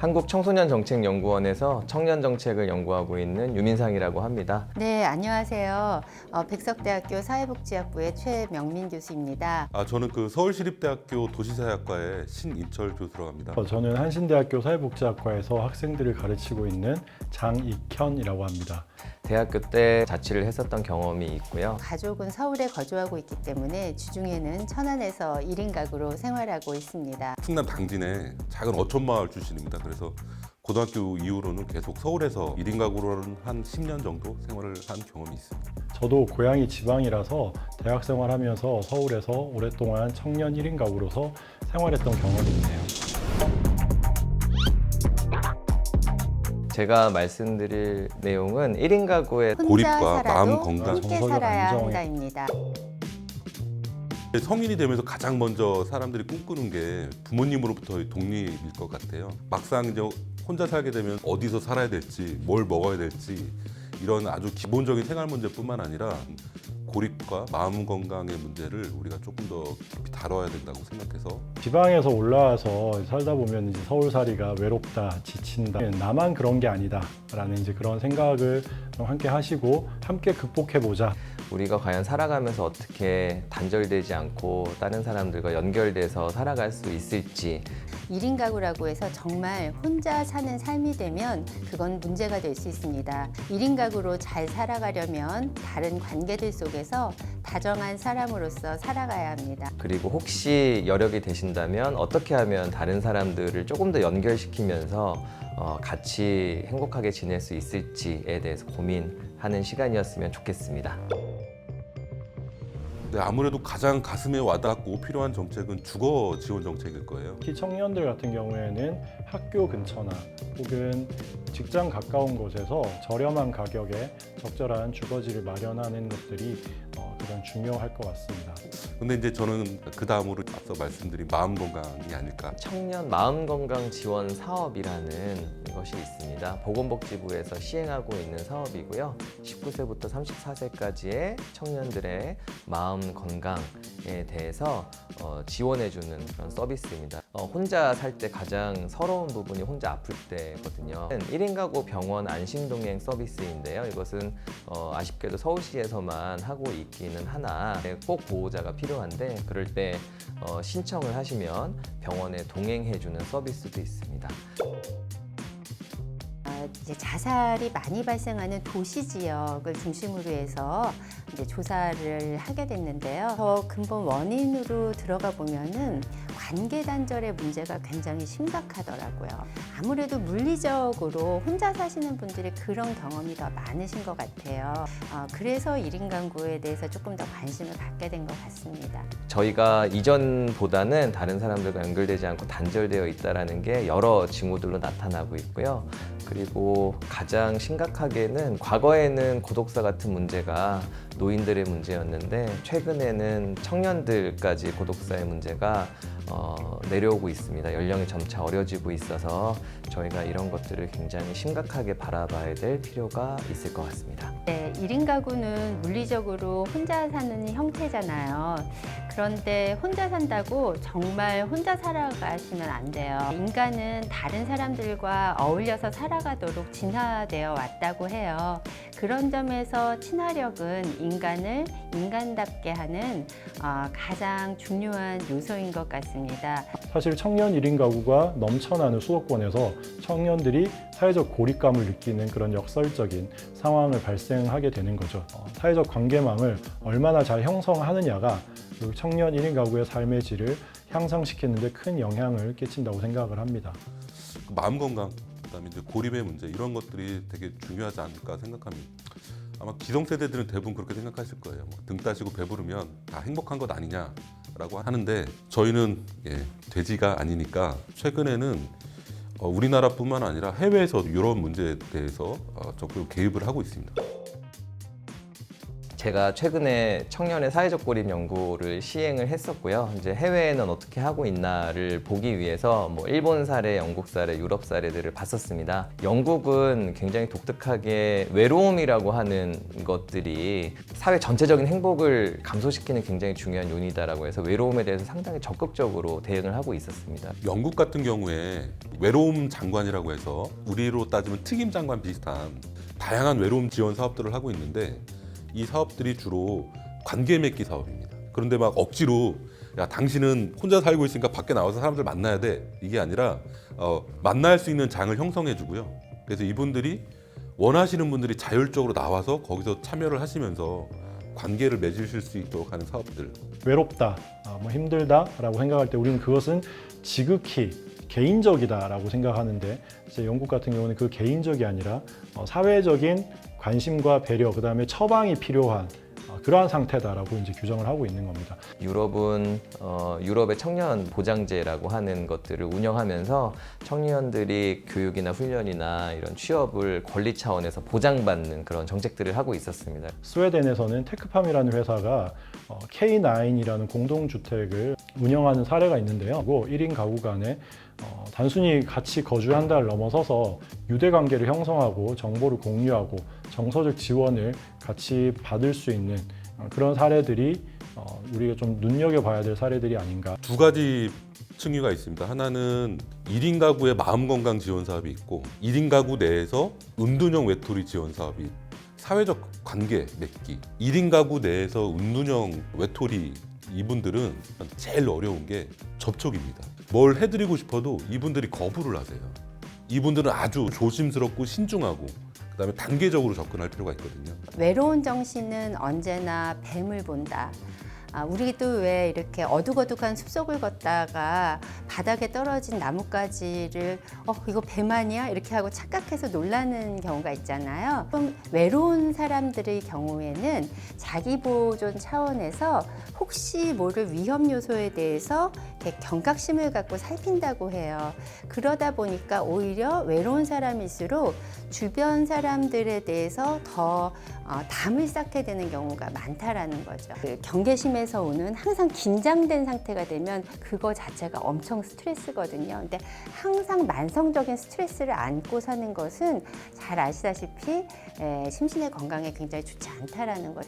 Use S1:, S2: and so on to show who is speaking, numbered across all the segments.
S1: 한국청소년정책연구원에서 청년정책을 연구하고 있는 유민상이라고 합니다.
S2: 네, 안녕하세요. 백석대학교 사회복지학부의 최명민 교수입니다.
S3: 저는 서울시립대학교 도시사회학과의 신인철 교수라고 합니다.
S4: 저는 한신대학교 사회복지학과에서 학생들을 가르치고 있는 장익현이라고 합니다.
S1: 대학교 때 자취를 했었던 경험이 있고요.
S2: 가족은 서울에 거주하고 있기 때문에 주중에는 천안에서 1인 가구로 생활하고 있습니다.
S3: 충남 당진의 작은 어촌마을 출신입니다. 그래서 고등학교 이후로는 계속 서울에서 1인 가구로는 한 10년 정도 생활을 한 경험이 있습니다.
S4: 저도 고향이 지방이라서 대학 생활하면서 서울에서 오랫동안 청년 1인 가구로서 생활했던 경험이 있네요.
S1: 제가 말씀드릴 내용은 1인 가구의
S3: 고립과 마음 건강,
S2: 함께
S4: 정서적
S2: 살아야
S4: 안정에
S2: 한다입니다.
S3: 성인이 되면서 가장 먼저 사람들이 꿈꾸는 게 부모님으로부터의 독립일 것 같아요. 막상 이제 혼자 살게 되면 어디서 살아야 될지, 뭘 먹어야 될지 이런 아주 기본적인 생활 문제뿐만 아니라 고립과 마음 건강의 문제를 우리가 조금 더 깊이 다뤄야 된다고 생각해서
S4: 지방에서 올라와서 살다 보면 이제 서울살이가 외롭다, 지친다, 나만 그런 게 아니다라는 이제 그런 생각을 좀 함께 하시고 함께 극복해보자.
S1: 우리가 과연 살아가면서 어떻게 단절되지 않고 다른 사람들과 연결돼서 살아갈 수 있을지
S2: 1인 가구라고 해서 정말 혼자 사는 삶이 되면 그건 문제가 될 수 있습니다. 1인 가구로 잘 살아가려면 다른 관계들 속에서 다정한 사람으로서 살아가야 합니다.
S1: 그리고 혹시 여력이 되신다면 어떻게 하면 다른 사람들을 조금 더 연결시키면서 같이 행복하게 지낼 수 있을지에 대해서 고민하는 시간이었으면 좋겠습니다.
S3: 네, 아무래도 가장 가슴에 와닿고 필요한 정책은 주거 지원 정책일 거예요.
S4: 특히 청년들 같은 경우에는 학교 근처나 혹은 직장 가까운 곳에서 저렴한 가격에 적절한 주거지를 마련하는 것들이 가장 중요할 것 같습니다.
S3: 근데 이제 저는 그 다음으로 앞서 말씀드린 마음 건강이 아닐까.
S1: 청년 마음건강 지원 사업이라는 것이 있습니다. 보건복지부에서 시행하고 있는 사업이고요. 19세부터 34세까지의 청년들의 마음 건강에 대해서 지원해주는 그런 서비스입니다. 혼자 살 때 가장 서러운 부분이 혼자 아플 때거든요. 1인 가구 병원 안심동행 서비스인데요. 이것은 아쉽게도 서울시에서만 하고 있기는 하나 꼭 보호자가 필요한데 그럴 때 신청을 하시면 병원에 동행해주는 서비스도 있습니다.
S2: 이제 자살이 많이 발생하는 도시 지역을 중심으로 해서 이제 조사를 하게 됐는데요. 더 근본 원인으로 들어가 보면은 관계 단절의 문제가 굉장히 심각하더라고요. 아무래도 물리적으로 혼자 사시는 분들이 그런 경험이 더 많으신 것 같아요. 그래서 1인 가구에 대해서 조금 더 관심을 갖게 된 것 같습니다.
S1: 저희가 이전보다는 다른 사람들과 연결되지 않고 단절되어 있다는 게 여러 징후들로 나타나고 있고요. 그리고 가장 심각하게는 과거에는 고독사 같은 문제가 노인들의 문제였는데 최근에는 청년들까지 고독사의 문제가 내려오고 있습니다. 연령이 점차 어려지고 있어서 저희가 이런 것들을 굉장히 심각하게 바라봐야 될 필요가 있을 것 같습니다.
S2: 네, 1인 가구는 물리적으로 혼자 사는 형태잖아요. 그런데 혼자 산다고 정말 혼자 살아가시면 안 돼요. 인간은 다른 사람들과 어울려서 살아가도록 진화되어 왔다고 해요. 그런 점에서 친화력은 인간을 인간답게 하는 가장 중요한 요소인 것 같습니다.
S4: 사실 청년 1인 가구가 넘쳐나는 수도권에서 청년들이 사회적 고립감을 느끼는 그런 역설적인 상황을 발생하게 되는 거죠. 사회적 관계망을 얼마나 잘 형성하느냐가 그 청년 1인 가구의 삶의 질을 향상시키는 데 큰 영향을 끼친다고 생각을 합니다.
S3: 마음 건강, 그다음에 이제 고립의 문제 이런 것들이 되게 중요하지 않을까 생각합니다. 아마 기성세대들은 대부분 그렇게 생각하실 거예요. 등 따시고 배부르면 다 행복한 것 아니냐라고 하는데 저희는 돼지가 아니니까 최근에는 우리나라뿐만 아니라 해외에서 이런 문제에 대해서 적극 개입을 하고 있습니다.
S1: 제가 최근에 청년의 사회적 고립 연구를 시행을 했었고요. 이제 해외에는 어떻게 하고 있나를 보기 위해서 뭐 일본 사례, 영국 사례, 유럽 사례들을 봤었습니다. 영국은 굉장히 독특하게 외로움이라고 하는 것들이 사회 전체적인 행복을 감소시키는 굉장히 중요한 요인이다라고 해서 외로움에 대해서 상당히 적극적으로 대응을 하고 있었습니다.
S3: 영국 같은 경우에 외로움 장관이라고 해서 우리로 따지면 특임 장관 비슷한 다양한 외로움 지원 사업들을 하고 있는데 이 사업들이 주로 관계 맺기 사업입니다. 그런데 막 억지로 야 당신은 혼자 살고 있으니까 밖에 나와서 사람들 만나야 돼 이게 아니라 만날 수 있는 장을 형성해 주고요. 그래서 이분들이 원하시는 분들이 자율적으로 나와서 거기서 참여를 하시면서 관계를 맺으실 수 있도록 하는 사업들.
S4: 외롭다, 뭐 힘들다라고 생각할 때 우리는 그것은 지극히 개인적이다라고 생각하는데 이제 영국 같은 경우는 그 개인적이 아니라 사회적인 관심과 배려, 그다음에 처방이 필요한 그러한 상태다라고 이제 규정을 하고 있는 겁니다.
S1: 유럽은 유럽의 청년 보장제라고 하는 것들을 운영하면서 청년들이 교육이나 훈련이나 이런 취업을 권리 차원에서 보장받는 그런 정책들을 하고 있었습니다.
S4: 스웨덴에서는 테크팜이라는 회사가 K9이라는 공동주택을 운영하는 사례가 있는데요. 1인 가구 간에 단순히 같이 거주한다를 넘어서서 유대관계를 형성하고 정보를 공유하고 정서적 지원을 같이 받을 수 있는 그런 사례들이 우리가 좀 눈여겨봐야 될 사례들이 아닌가.
S3: 두 가지 층위가 있습니다. 하나는 1인 가구의 마음건강 지원 사업이 있고 1인 가구 내에서 은둔형 외톨이 지원 사업이 사회적 관계 맺기. 1인 가구 내에서 은둔형 외톨이 이분들은 제일 어려운 게 접촉입니다. 뭘 해드리고 싶어도 이분들이 거부를 하세요. 이분들은 아주 조심스럽고 신중하고 그다음에 단계적으로 접근할 필요가 있거든요.
S2: 외로운 정신은 언제나 뱀을 본다. 우리 또 왜 이렇게 어둑어둑한 숲속을 걷다가 바닥에 떨어진 나뭇가지를 이거 뱀 아니야? 이렇게 하고 착각해서 놀라는 경우가 있잖아요. 좀 외로운 사람들의 경우에는 자기 보존 차원에서 혹시 모를 위험 요소에 대해서 이렇게 경각심을 갖고 살핀다고 해요. 그러다 보니까 오히려 외로운 사람일수록 주변 사람들에 대해서 더 담을 쌓게 되는 경우가 많다라는 거죠. 그 경계심에서 오는 항상 긴장된 상태가 되면 그거 자체가 엄청 스트레스거든요. 근데 항상 만성적인 스트레스를 안고 사는 것은 잘 아시다시피 심신의 건강에 굉장히 좋지 않다라는 것.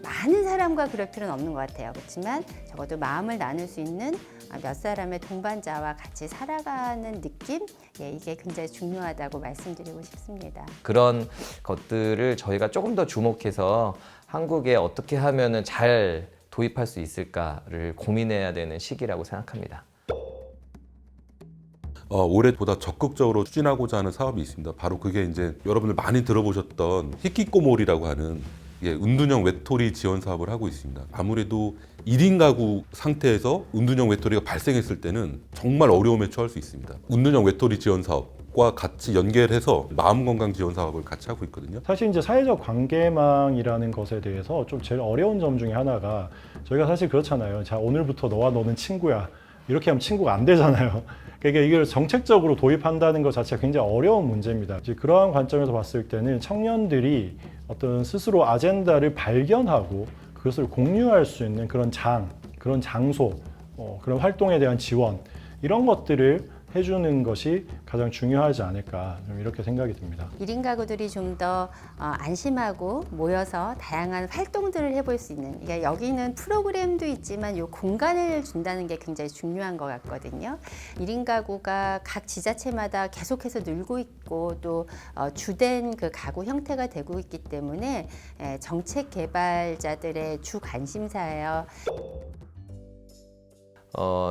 S2: 많은 사람과 그럴 필요는 없는 것 같아요. 그렇지만 적어도 마음을 나눌 수 있는 몇 사람의 동반자와 같이 살아가는 느낌, 이게 굉장히 중요하다고 말씀드리고 싶습니다.
S1: 그런 것들을 저희가 조금 더 주목해서 한국에 어떻게 하면은 잘 도입할 수 있을까를 고민해야 되는 시기라고 생각합니다.
S3: 올해보다 적극적으로 추진하고자 하는 사업이 있습니다. 바로 그게 이제 여러분들 많이 들어보셨던 히키코모리라고 하는 은둔형 외톨이 지원 사업을 하고 있습니다. 아무래도 1인 가구 상태에서 은둔형 외톨이가 발생했을 때는 정말 어려움에 처할 수 있습니다. 은둔형 외톨이 지원 사업과 같이 연결해서 마음건강 지원 사업을 같이 하고 있거든요.
S4: 사실 이제 사회적 관계망이라는 것에 대해서 좀 제일 어려운 점 중에 하나가 저희가 사실 그렇잖아요. 자, 오늘부터 너와 너는 친구야. 이렇게 하면 친구가 안 되잖아요. 그러니까 이걸 정책적으로 도입한다는 것 자체가 굉장히 어려운 문제입니다. 이제 그러한 관점에서 봤을 때는 청년들이 어떤 스스로 아젠다를 발견하고 그것을 공유할 수 있는 그런 그런 장소, 그런 활동에 대한 지원 이런 것들을 해주는 것이 가장 중요하지 않을까 좀 이렇게 생각이 듭니다.
S2: 1인 가구들이 좀 더 안심하고 모여서 다양한 활동들을 해볼 수 있는, 그러니까 여기는 프로그램도 있지만 이 공간을 준다는 게 굉장히 중요한 것 같거든요. 1인 가구가 각 지자체마다 계속해서 늘고 있고 또 주된 그 가구 형태가 되고 있기 때문에 정책 개발자들의 주 관심사예요.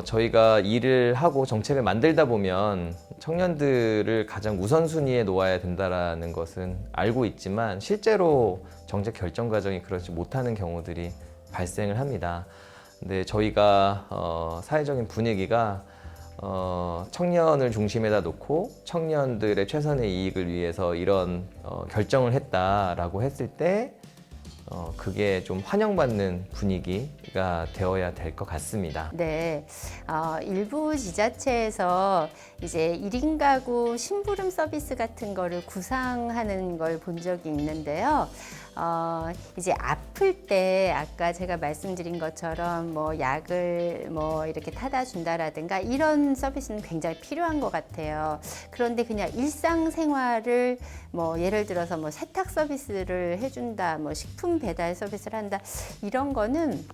S1: 저희가 일을 하고 정책을 만들다 보면 청년들을 가장 우선순위에 놓아야 된다는 것은 알고 있지만 실제로 정책 결정 과정이 그렇지 못하는 경우들이 발생을 합니다. 근데 저희가 사회적인 분위기가 청년을 중심에다 놓고 청년들의 최선의 이익을 위해서 이런 결정을 했다라고 했을 때 그게 좀 환영받는 분위기가 되어야 될 것 같습니다.
S2: 네, 일부 지자체에서 이제 1인 가구 심부름 서비스 같은 거를 구상하는 걸 본 적이 있는데요. 이제 아플 때 아까 제가 말씀드린 것처럼 뭐 약을 뭐 이렇게 타다 준다라든가 이런 서비스는 굉장히 필요한 것 같아요. 그런데 그냥 일상생활을 뭐 예를 들어서 뭐 세탁 서비스를 해준다, 뭐 식품 배달 서비스를 한다 이런 거는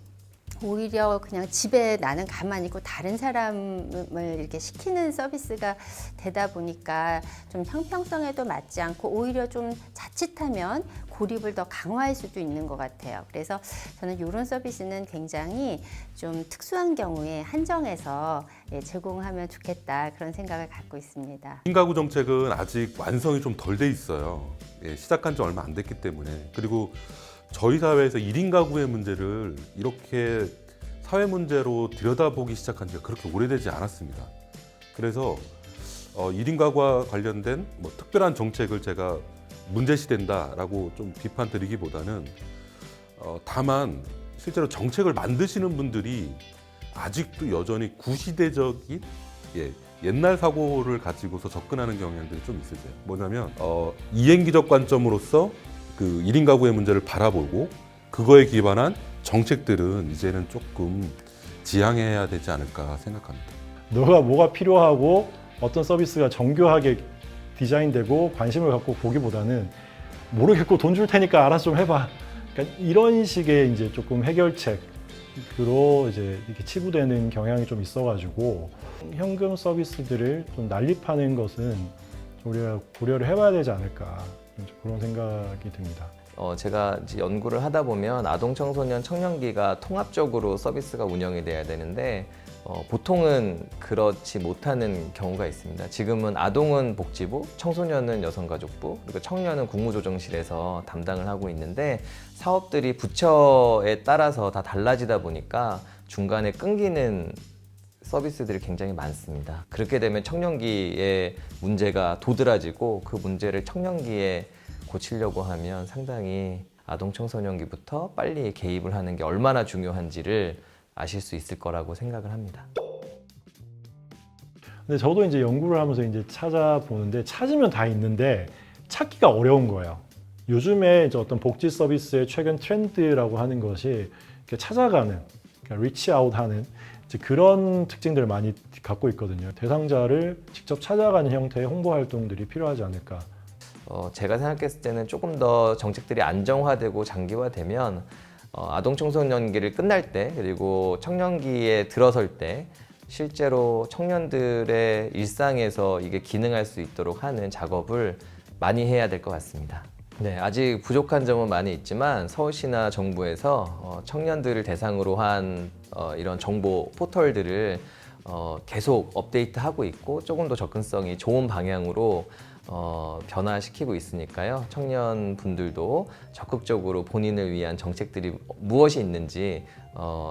S2: 오히려 그냥 집에 나는 가만히 있고 다른 사람을 이렇게 시키는 서비스가 되다 보니까 좀 형평성에도 맞지 않고 오히려 좀 자칫하면 고립을 더 강화할 수도 있는 것 같아요. 그래서 저는 이런 서비스는 굉장히 좀 특수한 경우에 한정해서 제공하면 좋겠다 그런 생각을 갖고 있습니다.
S3: 1인 가구 정책은 아직 완성이 좀 덜 돼 있어요. 시작한 지 얼마 안 됐기 때문에. 그리고 저희 사회에서 1인 가구의 문제를 이렇게 사회 문제로 들여다보기 시작한 지가 그렇게 오래되지 않았습니다. 그래서 1인 가구와 관련된 뭐 특별한 정책을 제가 문제시된다라고 좀 비판 드리기보다는 다만 실제로 정책을 만드시는 분들이 아직도 여전히 구시대적인 옛날 사고를 가지고서 접근하는 경향들이 좀 있으세요. 뭐냐면 이행기적 관점으로서 그 1인 가구의 문제를 바라보고 그거에 기반한 정책들은 이제는 조금 지양해야 되지 않을까 생각합니다.
S4: 너가 뭐가 필요하고 어떤 서비스가 정교하게 디자인되고 관심을 갖고 보기보다는 모르겠고 돈 줄 테니까 알아서 좀 해봐. 그러니까 이런 식의 이제 조금 해결책으로 이제 이렇게 치부되는 경향이 좀 있어가지고 현금 서비스들을 좀 난립하는 것은 우리가 고려를 해봐야 되지 않을까 그런 생각이 듭니다.
S1: 제가 이제 연구를 하다 보면 아동 청소년 청년기가 통합적으로 서비스가 운영이 돼야 되는데 보통은 그렇지 못하는 경우가 있습니다. 지금은 아동은 복지부, 청소년은 여성가족부, 그리고 청년은 국무조정실에서 담당을 하고 있는데 사업들이 부처에 따라서 다 달라지다 보니까 중간에 끊기는 서비스들이 굉장히 많습니다. 그렇게 되면 청년기에 문제가 도드라지고 그 문제를 청년기에 고치려고 하면 상당히 아동 청소년기부터 빨리 개입을 하는 게 얼마나 중요한지를 아실 수 있을 거라고 생각을 합니다.
S4: 근데 저도 이제 연구를 하면서 이제 찾아보는데 찾으면 다 있는데 찾기가 어려운 거예요. 요즘에 이제 어떤 복지 서비스의 최근 트렌드라고 하는 것이 이렇게 찾아가는, 그러니까 리치아웃하는 그런 특징들을 많이 갖고 있거든요. 대상자를 직접 찾아가는 형태의 홍보 활동들이 필요하지 않을까.
S1: 제가 생각했을 때는 조금 더 정책들이 안정화되고 장기화되면 아동 청소년기를 끝날 때 그리고 청년기에 들어설 때 실제로 청년들의 일상에서 이게 기능할 수 있도록 하는 작업을 많이 해야 될 것 같습니다. 네, 아직 부족한 점은 많이 있지만 서울시나 정부에서 청년들을 대상으로 한 이런 정보 포털들을 계속 업데이트하고 있고 조금 더 접근성이 좋은 방향으로 변화시키고 있으니까요. 청년분들도 적극적으로 본인을 위한 정책들이 무엇이 있는지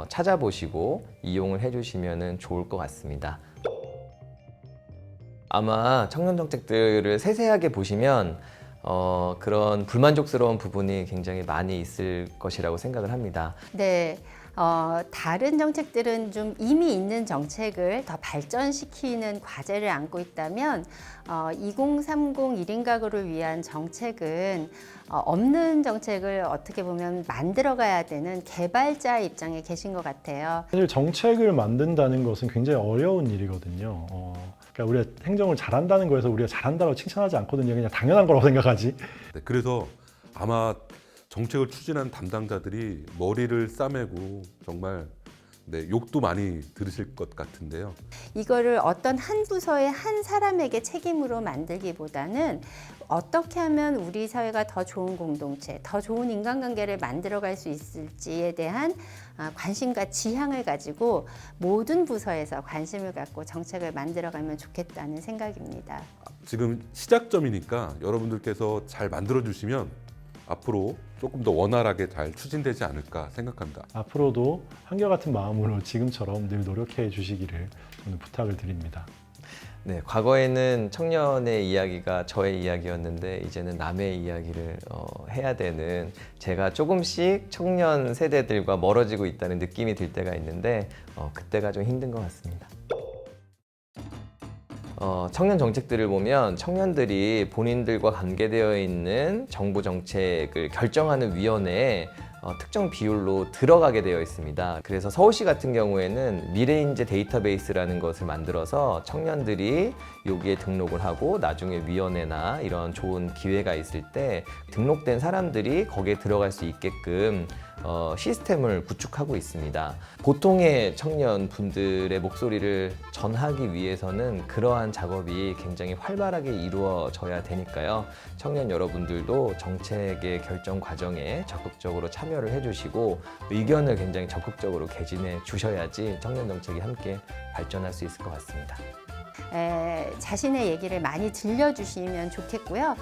S1: 찾아보시고 이용을 해주시면 좋을 것 같습니다. 아마 청년 정책들을 세세하게 보시면 그런 불만족스러운 부분이 굉장히 많이 있을 것이라고 생각을 합니다.
S2: 네. 다른 정책들은 좀 이미 있는 정책을 더 발전시키는 과제를 안고 있다면 2030 1인 가구를 위한 정책은 없는 정책을 어떻게 보면 만들어가야 되는 개발자 입장에 계신 것 같아요.
S4: 사실 정책을 만든다는 것은 굉장히 어려운 일이거든요. 그러니까 우리가 행정을 잘한다는 거에서 우리가 잘한다고 칭찬하지 않거든요. 그냥 당연한 거라고 생각하지.
S3: 네, 그래서 아마 정책을 추진한 담당자들이 머리를 싸매고 정말 욕도 많이 들으실 것 같은데요.
S2: 이거를 어떤 한 부서의 한 사람에게 책임으로 만들기보다는 어떻게 하면 우리 사회가 더 좋은 공동체, 더 좋은 인간관계를 만들어갈 수 있을지에 대한 관심과 지향을 가지고 모든 부서에서 관심을 갖고 정책을 만들어가면 좋겠다는 생각입니다.
S3: 지금 시작점이니까 여러분들께서 잘 만들어주시면 앞으로 조금 더 원활하게 잘 추진되지 않을까 생각합니다.
S4: 앞으로도 한결같은 마음으로 지금처럼 늘 노력해 주시기를 저는 부탁을 드립니다.
S1: 네, 과거에는 청년의 이야기가 저의 이야기였는데 이제는 남의 이야기를 해야 되는 제가 조금씩 청년 세대들과 멀어지고 있다는 느낌이 들 때가 있는데 그때가 좀 힘든 것 같습니다. 청년 정책들을 보면 청년들이 본인들과 관계되어 있는 정부 정책을 결정하는 위원회에 특정 비율로 들어가게 되어 있습니다. 그래서 서울시 같은 경우에는 미래인재 데이터베이스라는 것을 만들어서 청년들이 여기에 등록을 하고 나중에 위원회나 이런 좋은 기회가 있을 때 등록된 사람들이 거기에 들어갈 수 있게끔 시스템을 구축하고 있습니다. 보통의 청년 분들의 목소리를 전하기 위해서는 그러한 작업이 굉장히 활발하게 이루어져야 되니까요. 청년 여러분들도 정책의 결정 과정에 적극적으로 참여를 해주시고 의견을 굉장히 적극적으로 개진해 주셔야지 청년 정책이 함께 발전할 수 있을 것 같습니다.
S2: 자신의 얘기를 많이 들려주시면 좋겠고요.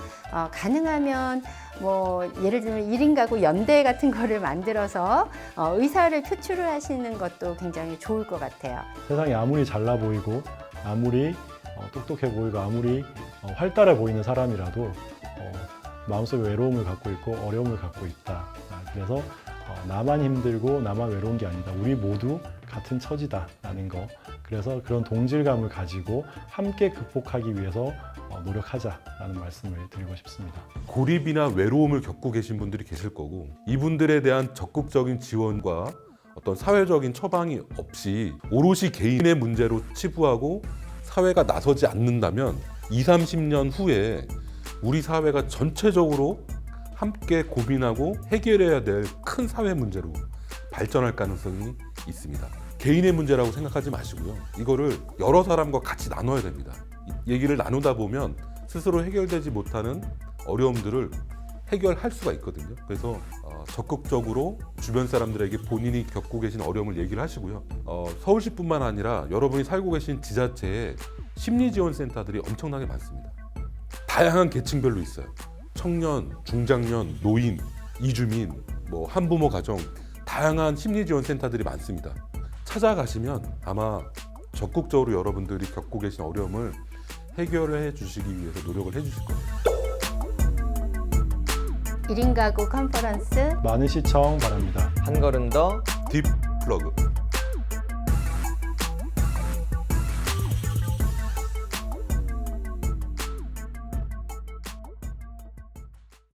S2: 가능하면 뭐 예를 들면 1인 가구 연대 같은 거를 만들어서 의사를 표출을 하시는 것도 굉장히 좋을 것 같아요.
S4: 세상이 아무리 잘나 보이고 아무리 똑똑해 보이고 아무리 활달해 보이는 사람이라도 마음속에 외로움을 갖고 있고 어려움을 갖고 있다. 그래서 나만 힘들고 나만 외로운 게 아니다. 우리 모두 같은 처지다라는 거. 그래서 그런 동질감을 가지고 함께 극복하기 위해서 노력하자라는 말씀을 드리고 싶습니다.
S3: 고립이나 외로움을 겪고 계신 분들이 계실 거고 이분들에 대한 적극적인 지원과 어떤 사회적인 처방이 없이 오롯이 개인의 문제로 치부하고 사회가 나서지 않는다면 20, 30년 후에 우리 사회가 전체적으로 함께 고민하고 해결해야 될 큰 사회 문제로 발전할 가능성이 있습니다. 개인의 문제라고 생각하지 마시고요. 이거를 여러 사람과 같이 나눠야 됩니다. 얘기를 나누다 보면 스스로 해결되지 못하는 어려움들을 해결할 수가 있거든요. 그래서 적극적으로 주변 사람들에게 본인이 겪고 계신 어려움을 얘기를 하시고요. 서울시뿐만 아니라 여러분이 살고 계신 지자체에 심리지원센터들이 엄청나게 많습니다. 다양한 계층별로 있어요. 청년, 중장년, 노인, 이주민, 뭐 한부모 가정 다양한 심리지원센터들이 많습니다. 찾아가시면 아마 적극적으로 여러분들이 겪고 계신 어려움을 해결해 주시기 위해서 노력을 해 주실 거예요.
S2: 1인 가구 컨퍼런스
S4: 많은 시청 바랍니다.
S1: 한 걸음 더
S3: 딥플러그